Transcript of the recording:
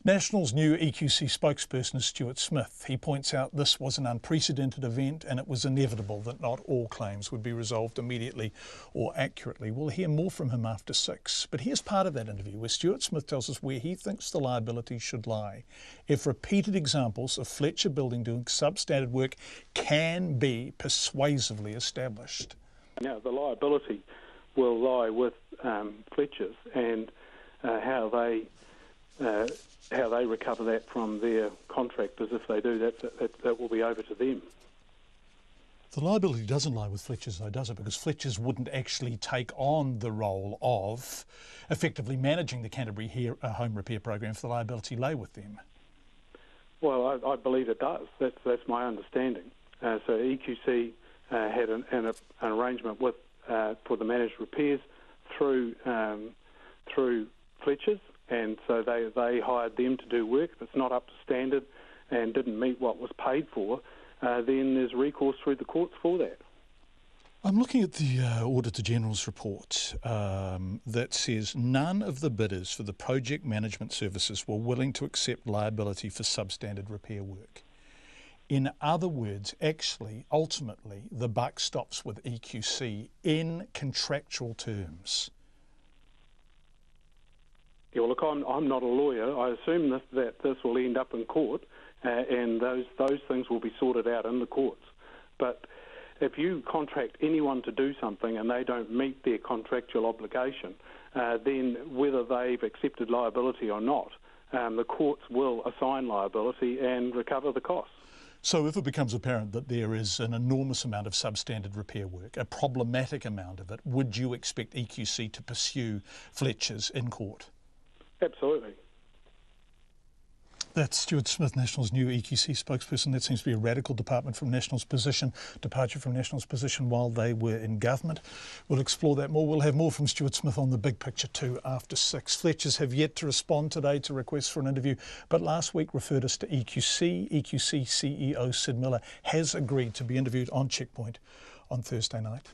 National's new EQC spokesperson is Stuart Smith. He points out this was an unprecedented event and it was inevitable that not all claims would be resolved immediately or accurately. We'll hear more from him after 6. But here's part of that interview where Stuart Smith tells us where he thinks the liability should lie if repeated examples of Fletcher Building doing substandard work can be persuasively established. Now, the liability will lie with Fletcher's and how they recover that from their contractors. If they do, that will be over to them. The liability doesn't lie with Fletcher's though, does it? Because Fletcher's wouldn't actually take on the role of effectively managing the Canterbury home repair program if the liability lay with them. Well, I believe it does. That's my understanding. So EQC had an arrangement with for the managed repairs through Fletcher's, and so they hired them to do work. If it's not up to standard and didn't meet what was paid for, then there's recourse through the courts for that. I'm looking at the Auditor General's report that says none of the bidders for the project management services were willing to accept liability for substandard repair work. In other words, actually, ultimately, the buck stops with EQC in contractual terms. Yeah, well, look, I'm not a lawyer. I assume that this will end up in court, and those things will be sorted out in the courts. But if you contract anyone to do something and they don't meet their contractual obligation, then whether they've accepted liability or not, the courts will assign liability and recover the costs. So if it becomes apparent that there is an enormous amount of substandard repair work, a problematic amount of it, would you expect EQC to pursue Fletcher's in court? Absolutely. That's Stuart Smith, National's new EQC spokesperson. That seems to be a radical departure from National's position while they were in government. We'll explore that more. We'll have more from Stuart Smith on the big picture too after 6. Fletcher's have yet to respond today to requests for an interview, but last week referred us to EQC. EQC CEO Sid Miller has agreed to be interviewed on Checkpoint on Thursday night.